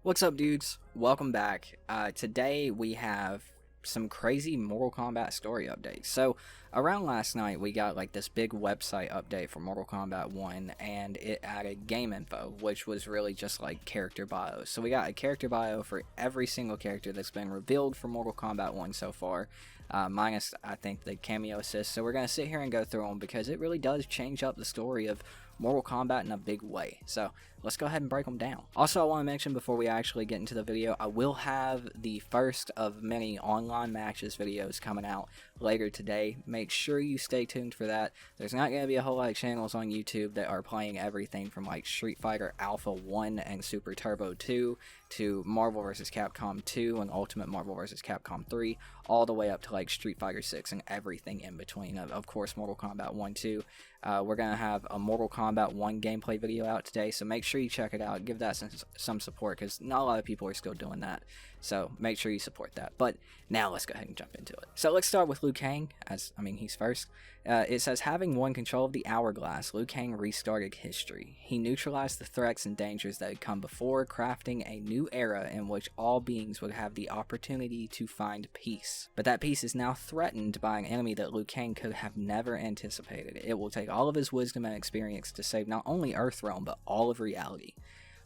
What's up, dudes? Welcome back. Today we have some crazy Mortal Kombat story updates. So around last night we got like this big website update for Mortal Kombat 1, and it added game info, which was really just like character bios. So we got a character bio for every single character that's been revealed for Mortal Kombat 1 so far, minus I think the cameo assist. So we're going to sit here and go through them because it really does change up the story of Mortal Kombat in a big way. So let's go ahead and break them down. Also, I want to mention before we actually get into the video, I will have the first of many online matches videos coming out later today. Make sure you stay tuned for that. There's not going to be a whole lot of channels on YouTube that are playing everything from like Street Fighter Alpha 1 and Super Turbo 2 to Marvel vs. Capcom 2 and Ultimate Marvel vs. Capcom 3, all the way up to like Street Fighter 6 and everything in between. Of course, Mortal Kombat 1 too. We're going to have a Mortal Kombat 1 gameplay video out today, so make sure you check it out. Give that some support, because not a lot of people are still doing that. So make sure you support that. But now let's go ahead and jump into it. So let's start with Liu Kang, he's first. It says, having won control of the Hourglass, Liu Kang restarted history. He neutralized the threats and dangers that had come before, crafting a new era in which all beings would have the opportunity to find peace. But that peace is now threatened by an enemy that Liu Kang could have never anticipated. It will take all of his wisdom and experience to save not only Earthrealm, but all of reality.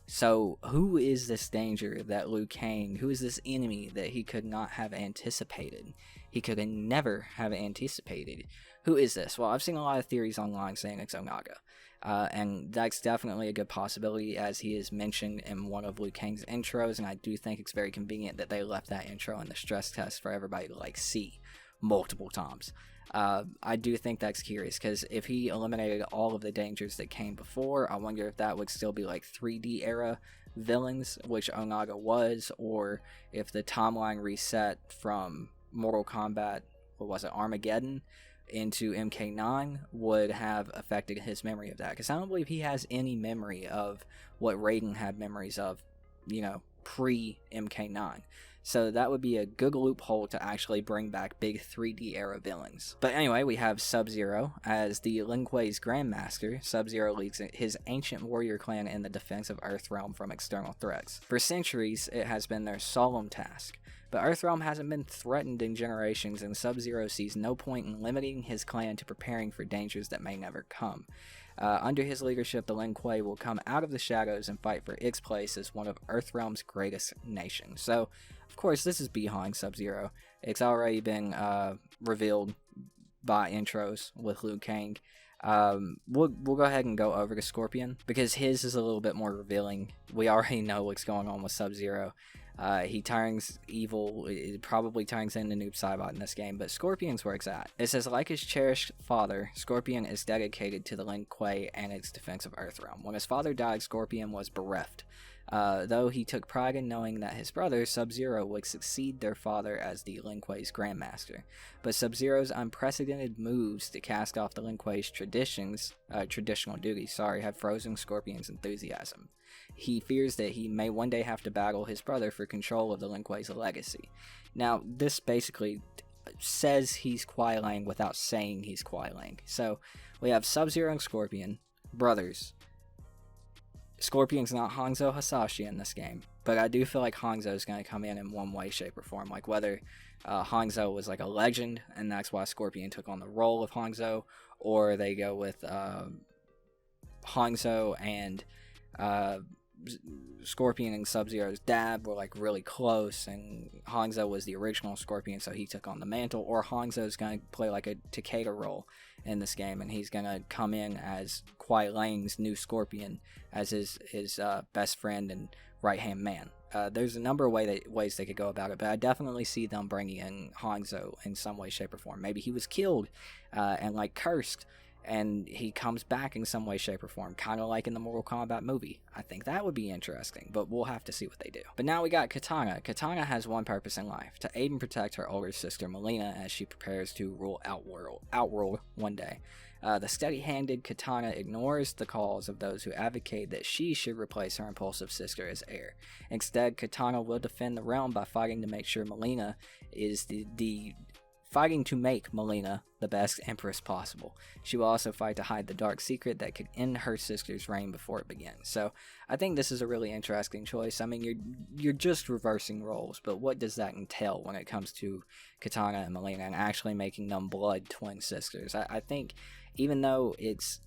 So, who is this danger that Liu Kang, who is this enemy that he could not have anticipated? He could never have anticipated. Who is this? Well, I've seen a lot of theories online saying it's Onaga. And that's definitely a good possibility, as he is mentioned in one of Liu Kang's intros, and I do think it's very convenient that they left that intro in the stress test for everybody to like see multiple times. I do think that's curious, because if he eliminated all of the dangers that came before, I wonder if that would still be like 3D era villains, which Onaga was, or if the timeline reset from Mortal Kombat, Armageddon, into MK1 would have affected his memory of that, because I don't believe he has any memory of what Raiden had memories of, pre-MK9. So that would be a good loophole to actually bring back big 3D era villains. But anyway, we have Sub-Zero as the Lin Kuei's Grandmaster. Sub-Zero leads his ancient warrior clan in the defense of Earthrealm from external threats. For centuries, it has been their solemn task. But Earthrealm hasn't been threatened in generations, and Sub-Zero sees no point in limiting his clan to preparing for dangers that may never come. Under his leadership, the Lin Kuei will come out of the shadows and fight for its place as one of Earthrealm's greatest nations. So, of course, this is behind Sub-Zero. It's already been revealed by intros with Liu Kang. We'll go ahead and go over to Scorpion, because his is a little bit more revealing. We already know what's going on with Sub-Zero. He turns evil, it probably turns into Noob Saibot in this game, but Scorpion's where it's at. It says, like his cherished father, Scorpion is dedicated to the Lin Kuei and its defense of Earthrealm. When his father died, Scorpion was bereft, though he took pride in knowing that his brother, Sub-Zero, would succeed their father as the Lin Kuei's Grandmaster. But Sub-Zero's unprecedented moves to cast off the Lin Kuei's traditional duties, have frozen Scorpion's enthusiasm. He fears that he may one day have to battle his brother for control of the Lin Kuei's legacy. Now, this basically says he's Kuai Liang without saying he's Kuai Liang. So, we have Sub-Zero and Scorpion, brothers. Scorpion's not Hanzo Hasashi in this game, but I do feel like Hanzo is going to come in one way, shape, or form. Like whether Hanzo was like a legend, and that's why Scorpion took on the role of Hanzo, or they go with Hanzo and Scorpion and Sub-Zero's dad were like really close, and Hanzo was the original Scorpion, so he took on the mantle. Or Hanzo's going to play like a Takeda role in this game, and he's going to come in as Kuai Liang's new Scorpion, as his best friend and right-hand man. There's a number of ways they could go about it, but I definitely see them bringing in Hanzo in some way, shape, or form. Maybe he was killed and like cursed, and he comes back in some way, shape, or form, kind of like in the Mortal Kombat movie. I think that would be interesting, but we'll have to see what they do. But now we got Kitana. Kitana has one purpose in life: to aid and protect her older sister Mileena as she prepares to rule Outworld one day. The steady-handed Kitana ignores the calls of those who advocate that she should replace her impulsive sister as heir. Instead, Kitana will defend the realm by fighting to make sure Mileena is the fighting to make Mileena the best empress possible. She will also fight to hide the dark secret that could end her sister's reign before it begins. So I think this is a really interesting choice. I mean, you're just reversing roles, but what does that entail when it comes to Kitana and Mileena and actually making them blood twin sisters? I think even though it's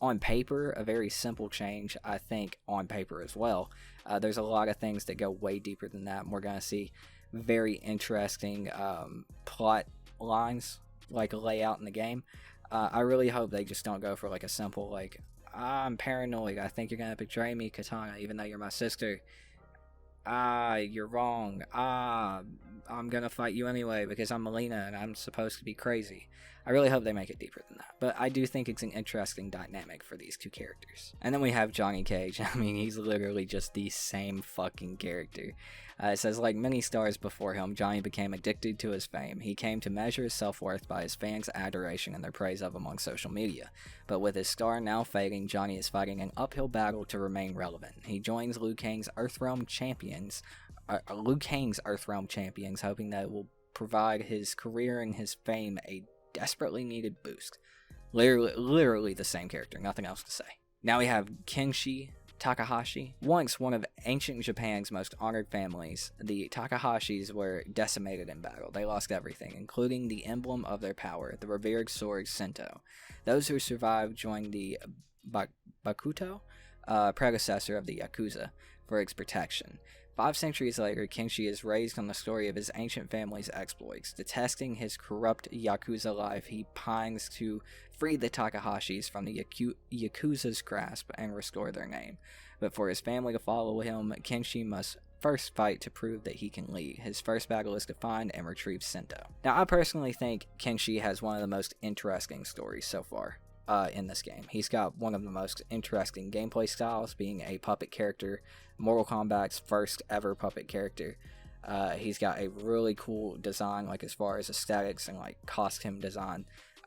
on paper a very simple change, I think on paper as well, there's a lot of things that go way deeper than that, and we're going to see very interesting plot lines like lay out in the game. I really hope they just don't go for like a simple like, I'm paranoid, I think you're gonna betray me, Kitana, even though you're my sister. You're wrong. I'm gonna fight you anyway because I'm Mileena and I'm supposed to be crazy. I really hope they make it deeper than that, but I do think it's an interesting dynamic for these two characters. And then we have Johnny Cage. I mean, he's literally just the same fucking character. It says, like many stars before him, Johnny became addicted to his fame. He came to measure his self-worth by his fans' adoration and their praise of him on social media. But with his star now fading, Johnny is fighting an uphill battle to remain relevant. He joins Liu Kang's Earthrealm champions, hoping that it will provide his career and his fame a desperately needed boost. Literally the same character, nothing else to say. Now we have Kenshi Takahashi. Once one of ancient Japan's most honored families, the Takahashis were decimated in battle. They lost everything, including the emblem of their power, the revered sword Sento. Those who survived joined the Bakuto, predecessor of the Yakuza, for its protection. 5 centuries later, Kenshi is raised on the story of his ancient family's exploits. Detesting his corrupt Yakuza life, he pines to free the Takahashis from the Yakuza's grasp and restore their name. But for his family to follow him, Kenshi must first fight to prove that he can lead. His first battle is to find and retrieve Sento. Now, I personally think Kenshi has one of the most interesting stories so far in this game. He's got one of the most interesting gameplay styles, being a puppet character, Mortal Kombat's first ever puppet character. He's got a really cool design, like as far as aesthetics and like costume design.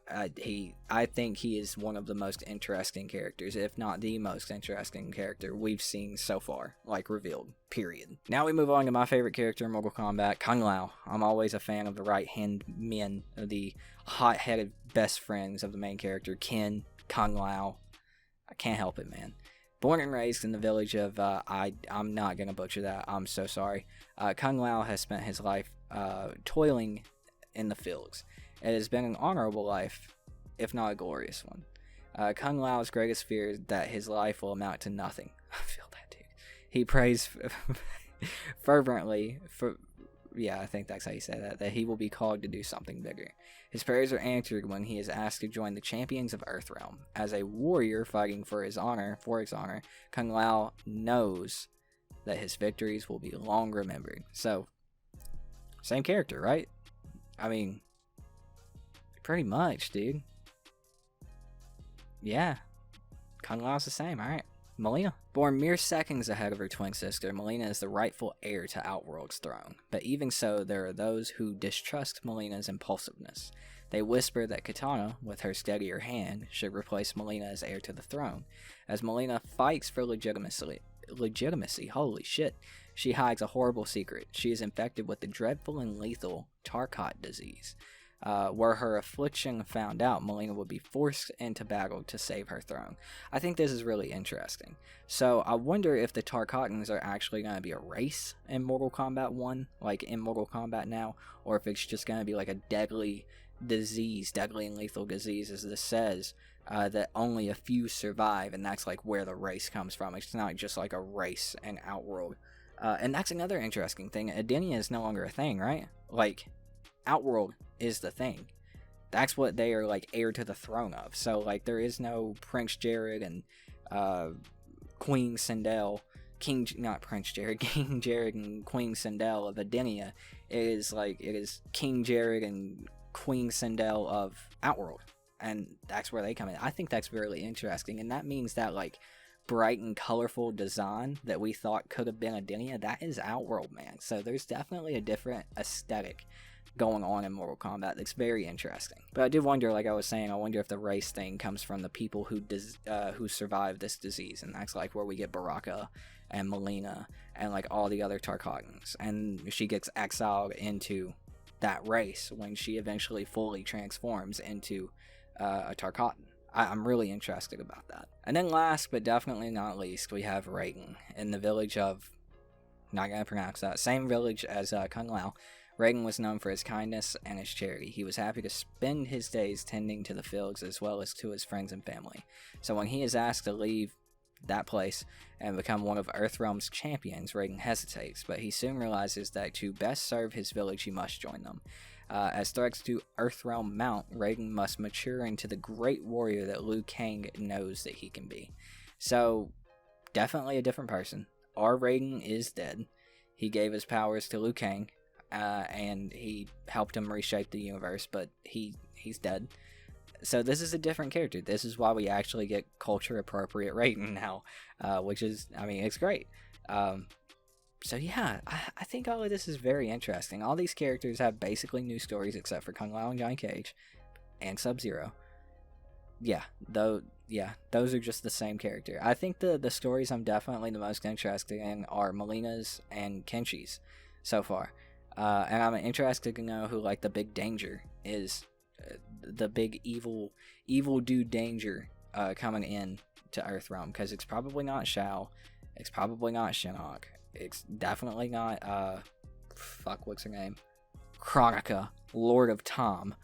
I think he is one of the most interesting characters, if not the most interesting character we've seen so far, like revealed, period. Now we move on to my favorite character in Mortal Kombat, Kung Lao. I'm always a fan of the right-hand men, the hot-headed best friends of the main character, Ken, Kung Lao. I can't help it, man. Born and raised in the village of, I'm not going to butcher that, I'm so sorry. Kung Lao has spent his life toiling in the fields. It has been an honorable life, if not a glorious one. Kung Lao's greatest fear is that his life will amount to nothing. I feel that, dude. He prays fervently for... Yeah, I think that's how you say that he will be called to do something bigger. His prayers are answered when he is asked to join the champions of Earthrealm. As a warrior fighting for his honor, Kung Lao knows that his victories will be long remembered. So, same character, right? I mean, pretty much, dude. Yeah, Kung Lao's the same, alright. Mileena. Born mere seconds ahead of her twin sister, Mileena is the rightful heir to Outworld's throne. But even so, there are those who distrust Mileena's impulsiveness. They whisper that Kitana, with her steadier hand, should replace Mileena as heir to the throne. As Mileena fights for legitimacy, holy shit, she hides a horrible secret. She is infected with the dreadful and lethal Tarkat disease. Were her affliction found out, Mileena would be forced into battle to save her throne. I think this is really interesting. So I wonder if the Tarkatans are actually going to be a race in Mortal Kombat 1, like in Mortal Kombat now, or if it's just going to be like a deadly disease, deadly and lethal disease, as this says, that only a few survive, and that's like where the race comes from. It's not just like a race in Outworld. And that's another interesting thing. Edenia is no longer a thing, right? Like, Outworld is the thing. That's what they are like heir to the throne of. So like there is no Prince Jared and Queen Sindel, King Jared and Queen Sindel of Edenia. It is King Jared and Queen Sindel of Outworld, and that's where they come in. I think that's really interesting, and that means that like bright and colorful design that we thought could have been Edenia, that is Outworld, man. So there's definitely a different aesthetic going on in Mortal Kombat that's very interesting. But I do wonder, like I was saying, I wonder if the race thing comes from the people who survive this disease, and that's like where we get Baraka and Mileena and like all the other Tarkatans, and she gets exiled into that race when she eventually fully transforms into a Tarkatan. I'm really interested about that. And then last but definitely not least, we have Raiden in the village of, not gonna pronounce that, same village as Kung Lao. Raiden was known for his kindness and his charity. He was happy to spend his days tending to the fields as well as to his friends and family. So when he is asked to leave that place and become one of Earthrealm's champions, Raiden hesitates, but he soon realizes that to best serve his village, he must join them. As threats to Earthrealm mount, Raiden must mature into the great warrior that Liu Kang knows that he can be. So, definitely a different person. Our Raiden is dead. He gave his powers to Liu Kang, and he helped him reshape the universe, but he's dead. So this is a different character. This is why we actually get culture appropriate Raiden now, which is, I mean, it's great. So yeah, I think all of this is very interesting. All these characters have basically new stories except for Kung Lao and Johnny Cage and Sub-Zero. Those are just the same character. I think the stories I'm definitely the most interested in are Mileena's and Kenshi's so far. And I'm interested to know who, like, the big danger is. The big evil dude danger coming in to Earthrealm, because it's probably not Shao, it's probably not Shinnok, it's definitely not what's her name, Chronica, Lord of Tom.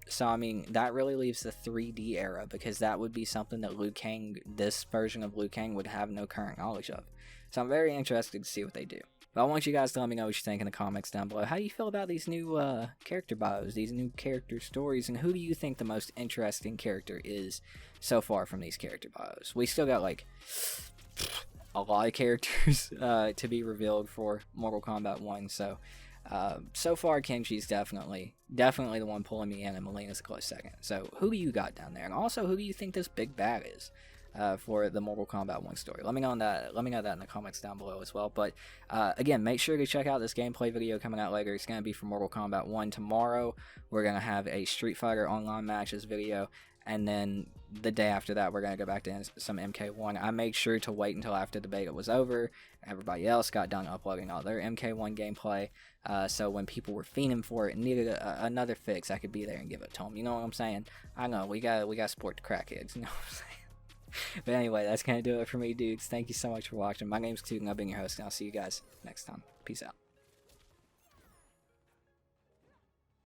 So I mean, that really leaves the 3D era, because that would be something that Liu Kang, this version of Liu Kang, would have no current knowledge of. So I'm very interested to see what they do. But I want you guys to let me know what you think in the comments down below. How do you feel about these new character bios, these new character stories, and who do you think the most interesting character is so far from these character bios? We still got, like, a lot of characters to be revealed for Mortal Kombat 1, so so far Kenshi's definitely the one pulling me in, and Mileena's a close second. So who do you got down there? And also, who do you think this big bad is for the Mortal Kombat 1 story? Let me know that in the comments down below as well. But again, make sure to check out this gameplay video coming out later. It's going to be for Mortal Kombat 1 tomorrow. We're going to have a Street Fighter Online matches video, and then the day after that we're going to go back to some MK1. I made sure to wait until after the beta was over, everybody else got done uploading all their MK1 gameplay, so when people were fiending for it and needed another fix, I could be there and give it to them. You know what I'm saying? I know, we got to support the crackheads, you know what I'm saying? But anyway, that's going to do it for me, dudes. Thank you so much for watching. My name's Toot, and I've been your host, and I'll see you guys next time. Peace out.